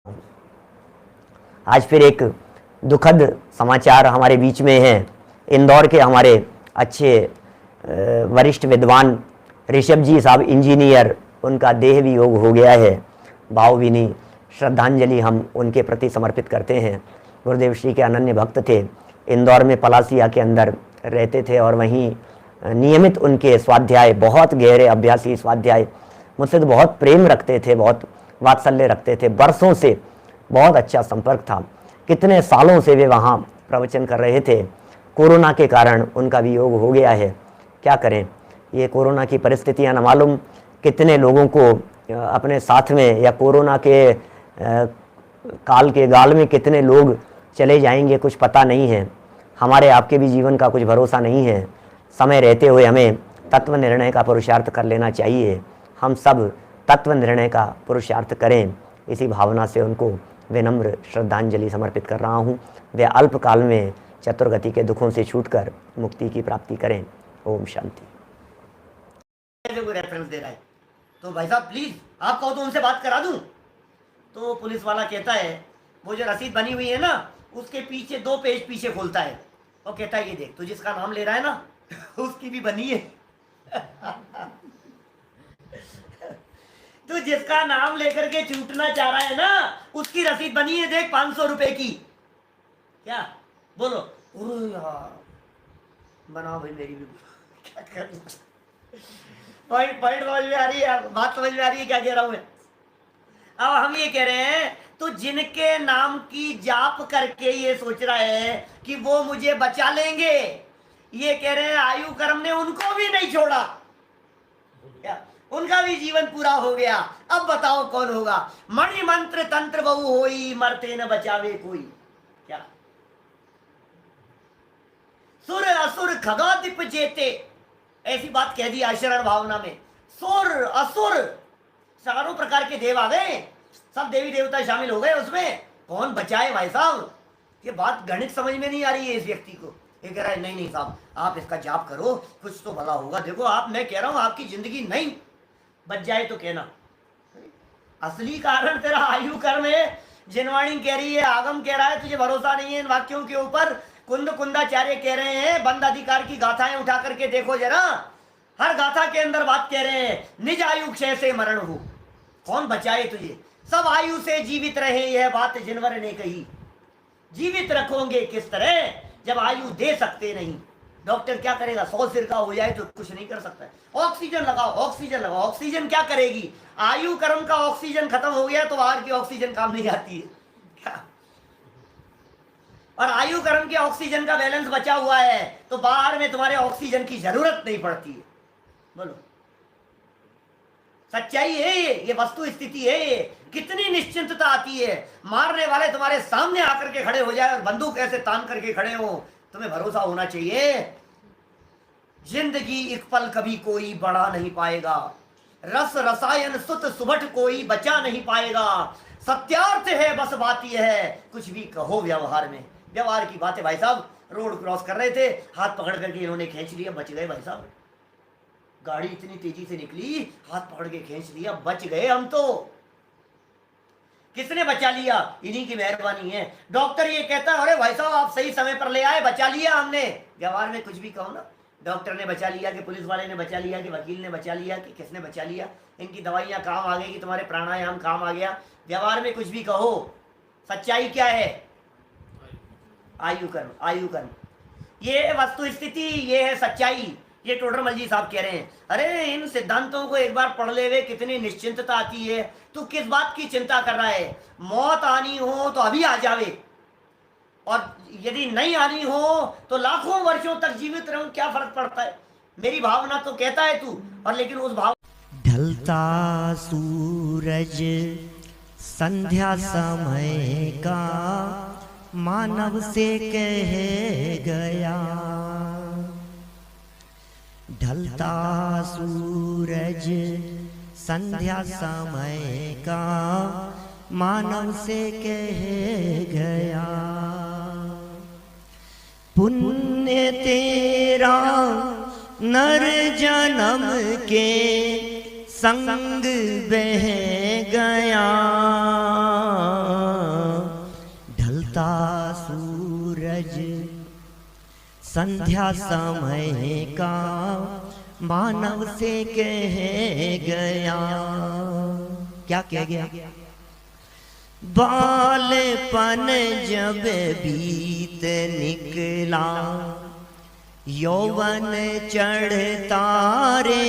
आज फिर एक दुखद समाचार हमारे बीच में है। इंदौर के हमारे अच्छे वरिष्ठ विद्वान ऋषभ जी साहब इंजीनियर, उनका देह वियोग हो गया है। भावभीनी श्रद्धांजलि हम उनके प्रति समर्पित करते हैं। गुरुदेव श्री के अनन्य भक्त थे। इंदौर में पलासिया के अंदर रहते थे और वहीं नियमित उनके स्वाध्याय, बहुत गहरे अभ्यासी स्वाध्याय, मुझसे तो बहुत प्रेम रखते थे, बहुत वात्सल्य रखते थे। बरसों से बहुत अच्छा संपर्क था। कितने सालों से वे वहाँ प्रवचन कर रहे थे। कोरोना के कारण उनका वियोग हो गया है। क्या करें, ये कोरोना की परिस्थितियाँ, न मालूम कितने लोगों को अपने साथ में, या कोरोना के काल के गाल में कितने लोग चले जाएंगे, कुछ पता नहीं है। हमारे आपके भी जीवन का कुछ भरोसा नहीं है। समय रहते हुए हमें तत्व निर्णय का पुरुषार्थ कर लेना चाहिए। हम सब तत्व निर्णय का पुरुषार्थ करें, इसी भावना से उनको विनम्र श्रद्धांजलि समर्पित कर रहा हूँ। वे अल्पकाल में चतुर्गति के दुखों से छूटकर मुक्ति की प्राप्ति करें। ओम शांति। रेफरेंस दे रहा है तो भाई साहब प्लीज आप कहो तो उनसे बात करा दूं। तो पुलिस वाला कहता है वो जो रसीद बनी हुई है ना, उसके पीछे 2 पेज पीछे खोलता है और कहता है ये देख, तू जिसका नाम ले रहा है ना उसकी भी बनी है। तू जिसका नाम लेकर के छूटना चाह रहा है ना, उसकी रसीद बनी है, देख 500 रुपए की। क्या बोलो? अरे यार बनाओ भाई, मेरी भी क्या कर, पॉइंट समझ में आ रही है, बात समझ में आ रही है क्या कह रहा हूं मैं। अब हम ये कह रहे हैं तो जिनके नाम की जाप करके ये सोच रहा है कि वो मुझे बचा लेंगे, ये कह रहे हैं आयु कर्म ने उनको भी नहीं छोड़ा, क्या उनका भी जीवन पूरा हो गया। अब बताओ कौन होगा? मणि मंत्र तंत्र बहु होई, मरते न बचावे कोई। क्या सुर असुर खगादिप जेते, ऐसी बात कह दी आशरण भावना में। सुर असुर चारों प्रकार के देव आ गए, सब देवी देवता शामिल हो गए उसमें। कौन बचाए भाई साहब? ये बात गणित समझ में नहीं आ रही है इस व्यक्ति को। ये कह रहा है नहीं साहब, आप इसका जाप करो, कुछ तो भला होगा। देखो आप, मैं कह रहा हूं आपकी जिंदगी नहीं बच जाए तो कहना। असली कारण तेरा आयु कर्म है। जिनवाणी कह रही है, आगम कह रहा है, तुझे भरोसा नहीं है इन वाक्यों के ऊपर। कुंद कुंदाचार्य कह रहे हैं, बंद अधिकार की गाथाएं उठा करके देखो जरा, हर गाथा के अंदर बात कह रहे हैं, निज आयु क्षय से मरण हो। कौन बचाए तुझे? सब आयु से जीवित रहे, यह बात जिनवर ने कही। जीवित रखोगे किस तरह जब आयु दे सकते नहीं? डॉक्टर क्या करेगा? 100 सिर का हो जाए तो कुछ नहीं कर सकता है। ऑक्सीजन लगाओ, ऑक्सीजन लगाओ, ऑक्सीजन क्या करेगी? आयु कर्म का ऑक्सीजन खत्म हो गया तो बाहर की ऑक्सीजन काम नहीं आती है क्या? और आयु कर्म के ऑक्सीजन का बैलेंस बचा हुआ है तो बाहर में तुम्हारे ऑक्सीजन की जरूरत नहीं पड़ती है। बोलो, सच्चाई है ये वस्तु स्थिति है ये। कितनी निश्चिंतता आती है। मारने वाले तुम्हारे सामने आकर के खड़े हो जाए और बंदूक ऐसे तान करके खड़े हो, तुम्हें भरोसा होना चाहिए जिंदगी एक पल कभी कोई बढ़ा नहीं पाएगा। रस रसायन सुत सुबट कोई बचा नहीं पाएगा। सत्यार्थ है बस बात यह है, कुछ भी कहो व्यवहार में। व्यवहार की बात है भाई साहब। रोड क्रॉस कर रहे थे, हाथ पकड़ करके इन्होंने खींच लिया, बच गए भाई साहब। गाड़ी इतनी तेजी से निकली, हाथ पकड़ के खींच लिया, बच गए हम तो। किसने बचा लिया? इन्हीं की मेहरबानी है। डॉक्टर ये कहता है, अरे भाई साहब आप सही समय पर ले आए, बचा लिया हमने। व्यवहार में कुछ भी कहो ना, डॉक्टर ने बचा लिया कि पुलिस वाले ने बचा लिया कि वकील ने बचा लिया कि किसने बचा लिया, इनकी दवाइयां काम आ गई कि तुम्हारे प्राणायाम काम आ गया। व्यवहार में कुछ भी कहो, सच्चाई क्या है? आयु कर्म, आयु कर्म, ये वस्तु स्थिति, ये है सच्चाई। ये टोडरमल जी साहब कह रहे हैं, अरे इन सिद्धांतों को एक बार पढ़ ले वे, कितनी निश्चिंतता आती है। तू किस बात की चिंता कर रहा है? मौत आनी हो तो अभी आ जावे, और यदि नहीं आनी हो तो लाखों वर्षों तक जीवित रहूं, क्या फर्क पड़ता है? मेरी भावना तो कहता है तू, और लेकिन उस भाव ढलता सूरज संध्या समय का मानव से कह गया। ढलता सूरज संध्या समय का मानव से कह गया। पुण्य तेरा नर जन्म के संग बह गया। संध्या समय का मानव से कह गया। क्या कह गया? बालपन जब बीत निकला, यौवन चढ़ता रे,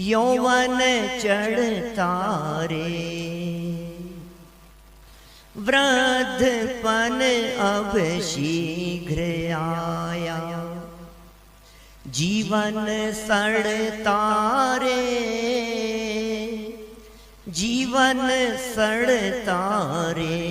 यौवन चढ़ता रे। वृद्धपन अब शीघ्र आया, जीवन सड़ता रे, जीवन सड़ता रे।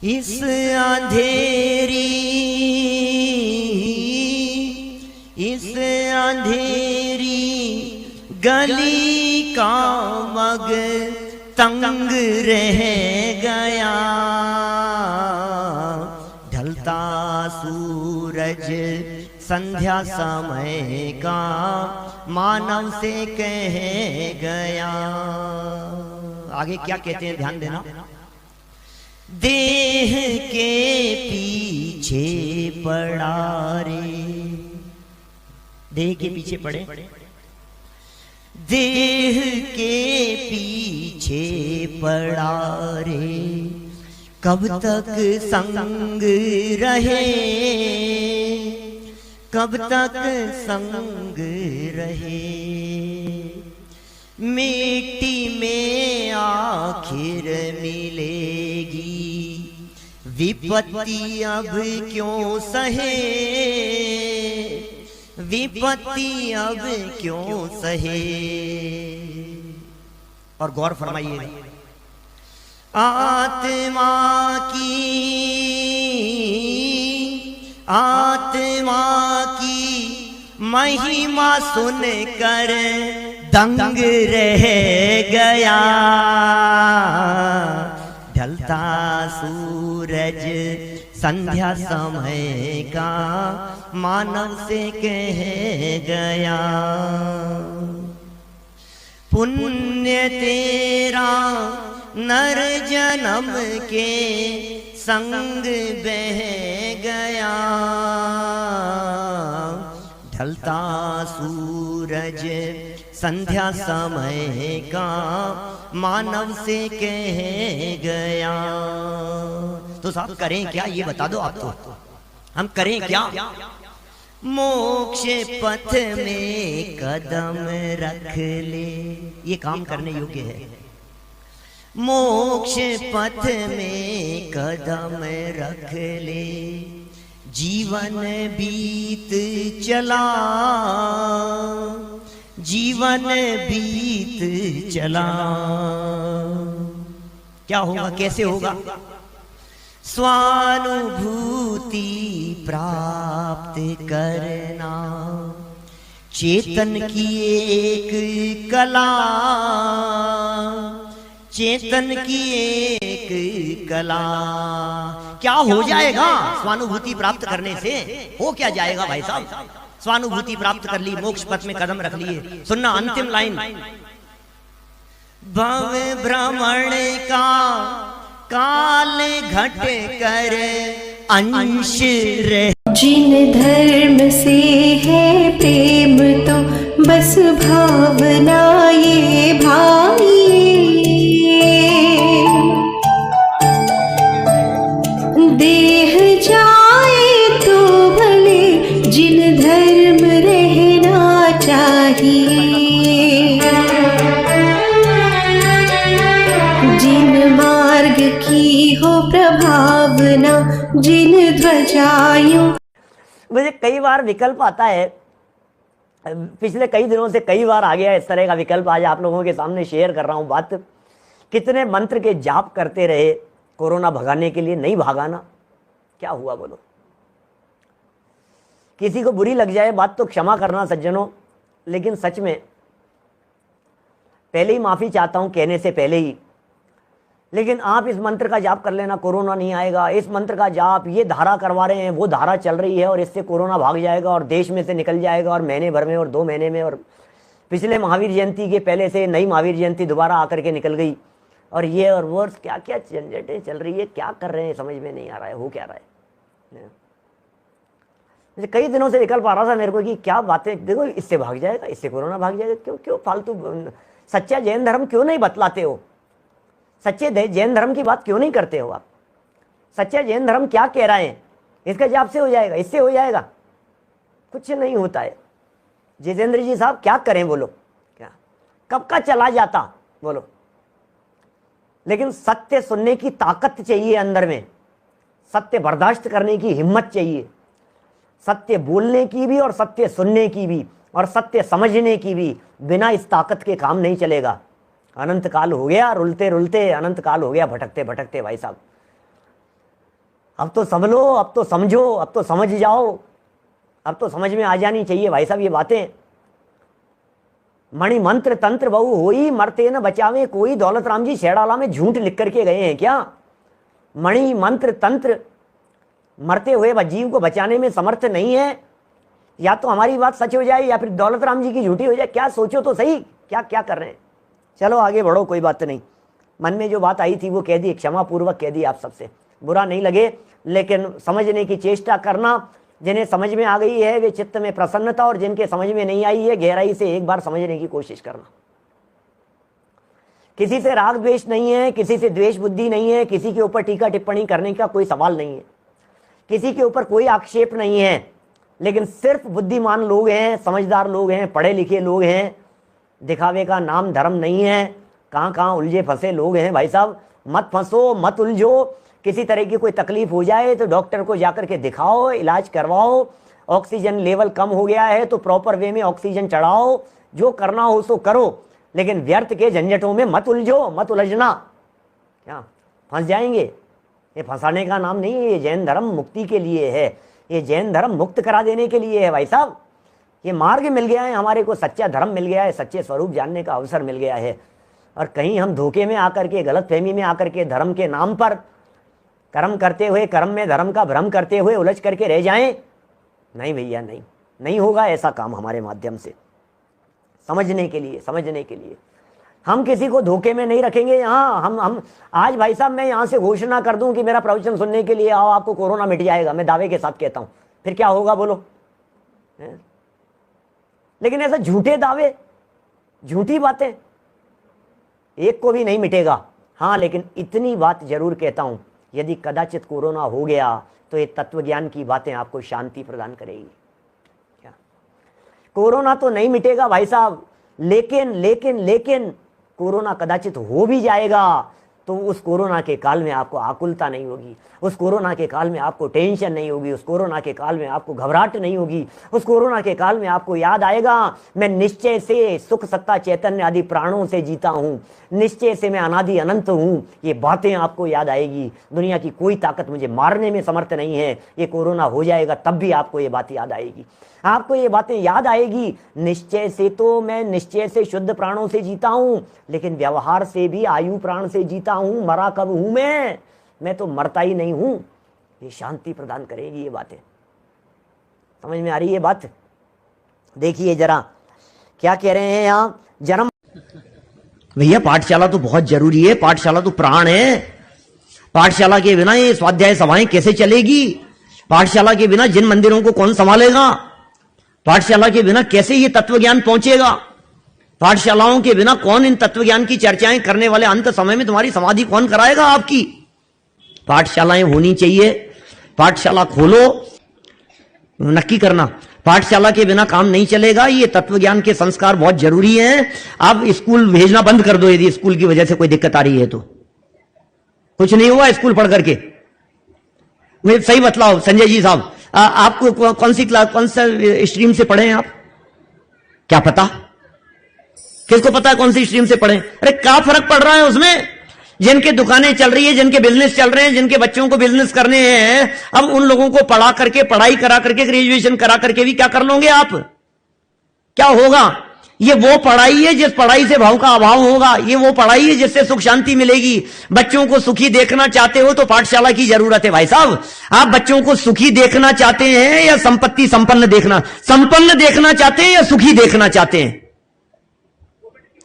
इस अंधेरी, इस अंधेरी गली का मग तंग रह गया। ढलता सूरज संध्या समय का मानव से कह गया। आगे क्या कहते हैं ध्यान देना। देह के पीछे पड़ा रे, देह के पीछे पड़े, देह के पीछे पड़ा रे। कब तक संग रहे, कब तक संग रहे। मिट्टी में आखिर मिलेगी, विपत्ति अब क्यों सहे, विपत्ति अब क्यों सहे। और गौर फरमाइए, आत्मा की, आत्मा की महिमा सुनकर दंग रह गया। ढलता सूरज संध्या समय का मानव से कह गया। पुण्य तेरा नर जन्म के संग बह गया। ढलता सूरज संध्या समय का मानव से कह गया। तो साहब करें क्या, ये बता दो आप। तो हम करें क्या? मोक्ष पथ में कदम रख ले, ये काम करने योग्य है। मोक्ष पथ में कदम रख ले, जीवन बीत चला, जीवन बीत चला। क्या होगा, कैसे होगा? स्वानुभूति प्राप्त करना चेतन की एक कला, चेतन की एक कला। क्या हो जाएगा स्वानुभूति प्राप्त करने से? हो क्या जाएगा भाई साहब? स्वानुभूति प्राप्त कर ली, मोक्ष पथ में कदम रख लिए। सुनना अंतिम लाइन, भव भ्रमण का काल घट कर अंश रह। जिन धर्म से है प्रेम तो बस भावना ये भाई। देह जाए तो भले जिन धर्म रहना चाहिए। जिन मार्ग की हो प्रभावना, जिन ध्वजायों। मुझे कई बार विकल्प आता है, पिछले कई दिनों से कई बार आ गया इस तरह का विकल्प। आज आप लोगों के सामने शेयर कर रहा हूं बात। कितने मंत्र के जाप करते रहे कोरोना भगाने के लिए, नहीं भागाना। क्या हुआ बोलो? किसी को बुरी लग जाए बात तो क्षमा करना सज्जनों, लेकिन सच में पहले ही माफी चाहता हूं कहने से पहले ही। लेकिन आप इस मंत्र का जाप कर लेना, कोरोना नहीं आएगा। इस मंत्र का जाप, ये धारा करवा रहे हैं, वो धारा चल रही है और इससे कोरोना भाग जाएगा और देश में से निकल जाएगा और महीने भर में और 2 महीने में। और पिछले महावीर जयंती के पहले से नई महावीर जयंती दोबारा आकर के निकल गई और ये और वो क्या क्या झंझटें चल रही है, क्या कर रहे हैं समझ में नहीं आ रहा है, हो क्या रहा है। मुझे कई दिनों से निकल पा रहा था मेरे को कि क्या बातें, देखो इससे भाग जाएगा, इससे कोरोना भाग जाएगा, क्यों क्यों फालतू सच्चा जैन धर्म क्यों नहीं बतलाते हो, सच्चे जैन धर्म की बात क्यों नहीं करते हो आप। सच्चा जैन धर्म क्या कह रहा है, इसका जवाब से हो जाएगा, इससे हो जाएगा, कुछ नहीं होता है। जितेंद्र जी साहब क्या करें बोलो, क्या कब का चला जाता बोलो। लेकिन सत्य सुनने की ताकत चाहिए अंदर में, सत्य बर्दाश्त करने की हिम्मत चाहिए, सत्य बोलने की भी और सत्य सुनने की भी और सत्य समझने की भी। बिना इस ताकत के काम नहीं चलेगा। अनंत काल हो गया रुलते रुलते, अनंत काल हो गया भटकते भटकते भाई साहब। अब तो समझ लो, अब तो समझो, अब तो समझ जाओ, अब तो समझ में आ जानी चाहिए भाई साहब ये बातें। मणि मंत्र तंत्र बहु होई, मरते न बचावे कोई। दौलत राम जी शेड़ाला में झूठ लिख करके गए हैं क्या। मणि मंत्र तंत्र मरते हुए जीव को बचाने में समर्थ नहीं है। या तो हमारी बात सच हो जाए या फिर दौलत राम जी की झूठी हो जाए। क्या सोचो तो सही, क्या क्या कर रहे हैं। चलो आगे बढ़ो, कोई बात नहीं। मन में जो बात आई थी वो कह दी, क्षमा पूर्वक कह दी आप सबसे। बुरा नहीं लगे, लेकिन समझने की चेष्टा करना। जिन्हें समझ में आ गई है वे चित्त में प्रसन्नता, और जिनके समझ में नहीं आई है गहराई से एक बार समझने की कोशिश करना। किसी से राग द्वेष नहीं है, किसी से द्वेष बुद्धि नहीं है, किसी के ऊपर टीका टिप्पणी करने का कोई सवाल नहीं है, किसी के ऊपर कोई आक्षेप नहीं है। लेकिन सिर्फ बुद्धिमान लोग हैं, समझदार लोग हैं, पढ़े लिखे लोग हैं। दिखावे का नाम धर्म नहीं है। कहाँ कहाँ उलझे फंसे लोग हैं भाई साहब। मत फंसो, मत उलझो। किसी तरह की कोई तकलीफ हो जाए तो डॉक्टर को जाकर के दिखाओ, इलाज करवाओ। ऑक्सीजन लेवल कम हो गया है तो प्रॉपर वे में ऑक्सीजन चढ़ाओ। जो करना हो सो करो, लेकिन व्यर्थ के झंझटों में मत उलझो, मत उलझना। क्या फंस जाएंगे। ये फंसाने का नाम नहीं है। ये जैन धर्म मुक्ति के लिए है। ये जैन धर्म मुक्त करा देने के लिए है भाई साहब। ये मार्ग मिल गया है हमारे को, सच्चा धर्म मिल गया है, सच्चे स्वरूप जानने का अवसर मिल गया है। और कहीं हम धोखे में आकर के, गलत फहमी में आकर के धर्म के नाम पर कर्म करते हुए, कर्म में धर्म का भ्रम करते हुए उलझ करके रह जाएं। नहीं भैया, नहीं, नहीं होगा ऐसा काम हमारे माध्यम से। समझने के लिए, समझने के लिए हम किसी को धोखे में नहीं रखेंगे। यहाँ हम आज भाई साहब मैं यहाँ से घोषणा कर दूं कि मेरा प्रवचन सुनने के लिए आओ, आपको कोरोना मिट जाएगा, मैं दावे के साथ कहता हूं, फिर क्या होगा बोलो। लेकिन ऐसा झूठे दावे, झूठी बातें, एक को भी नहीं मिटेगा। हाँ, लेकिन इतनी बात जरूर कहता हूं, यदि कदाचित कोरोना हो गया तो ये तत्वज्ञान की बातें आपको शांति प्रदान करेगी। क्या कोरोना तो नहीं मिटेगा भाई साहब, लेकिन कोरोना कदाचित हो भी जाएगा तो उस कोरोना के काल में आपको आकुलता नहीं होगी, उस कोरोना के काल में आपको टेंशन नहीं होगी, उस कोरोना के काल में आपको घबराहट नहीं होगी, उस कोरोना के काल में आपको याद आएगा मैं निश्चय से सुख सत्ता चैतन्य आदि प्राणों से जीता हूँ, निश्चय से मैं अनादि अनंत हूँ। ये बातें आपको याद आएगी। दुनिया की कोई ताकत मुझे मारने में समर्थ नहीं है। ये कोरोना हो जाएगा तब भी आपको ये बात याद आएगी, आपको ये बातें याद आएगी। निश्चय से तो मैं निश्चय से शुद्ध प्राणों से जीता हूं, लेकिन व्यवहार से भी आयु प्राण से जीता हूं। मरा कब हूं मैं तो मरता ही नहीं हूं। ये शांति प्रदान करेगी ये बातें। समझ में आ रही है बात। देखिए जरा क्या कह रहे हैं यहाँ। जन्म भैया पाठशाला तो बहुत जरूरी है, पाठशाला तो प्राण है। पाठशाला के बिना ये स्वाध्याय सभाएं कैसे चलेगी। पाठशाला के बिना जिन मंदिरों को कौन संभालेगा। पाठशाला के बिना कैसे ये तत्वज्ञान पहुंचेगा। पाठशालाओं के बिना कौन इन तत्वज्ञान की चर्चाएं करने वाले, अंत समय में तुम्हारी समाधि कौन कराएगा आपकी। पाठशालाएं होनी चाहिए। पाठशाला खोलो, नक्की करना। पाठशाला के बिना काम नहीं चलेगा। ये तत्वज्ञान के संस्कार बहुत जरूरी हैं। अब स्कूल भेजना बंद कर दो यदि स्कूल की वजह से कोई दिक्कत आ रही है तो। कुछ नहीं हुआ स्कूल पढ़ करके। मुझे सही बतलाओ संजय जी साहब, आपको कौन सी क्लास, कौन सा स्ट्रीम से पढ़े हैं आप। क्या पता, किसको पता है कौन सी स्ट्रीम से पढ़े। अरे क्या फर्क पड़ रहा है उसमें। जिनके दुकानें चल रही है, जिनके बिजनेस चल रहे हैं, जिनके बच्चों को बिजनेस करने हैं, अब उन लोगों को पढ़ा करके, पढ़ाई करा करके, ग्रेजुएशन करा करके भी क्या कर लोगे आप। क्या होगा। ये वो पढ़ाई है जिस पढ़ाई से भाव का अभाव होगा। ये वो पढ़ाई है जिससे सुख शांति मिलेगी। बच्चों को सुखी देखना चाहते हो तो पाठशाला की जरूरत है भाई साहब। आप बच्चों को सुखी देखना चाहते हैं या संपत्ति संपन्न देखना चाहते हैं या सुखी देखना चाहते हैं।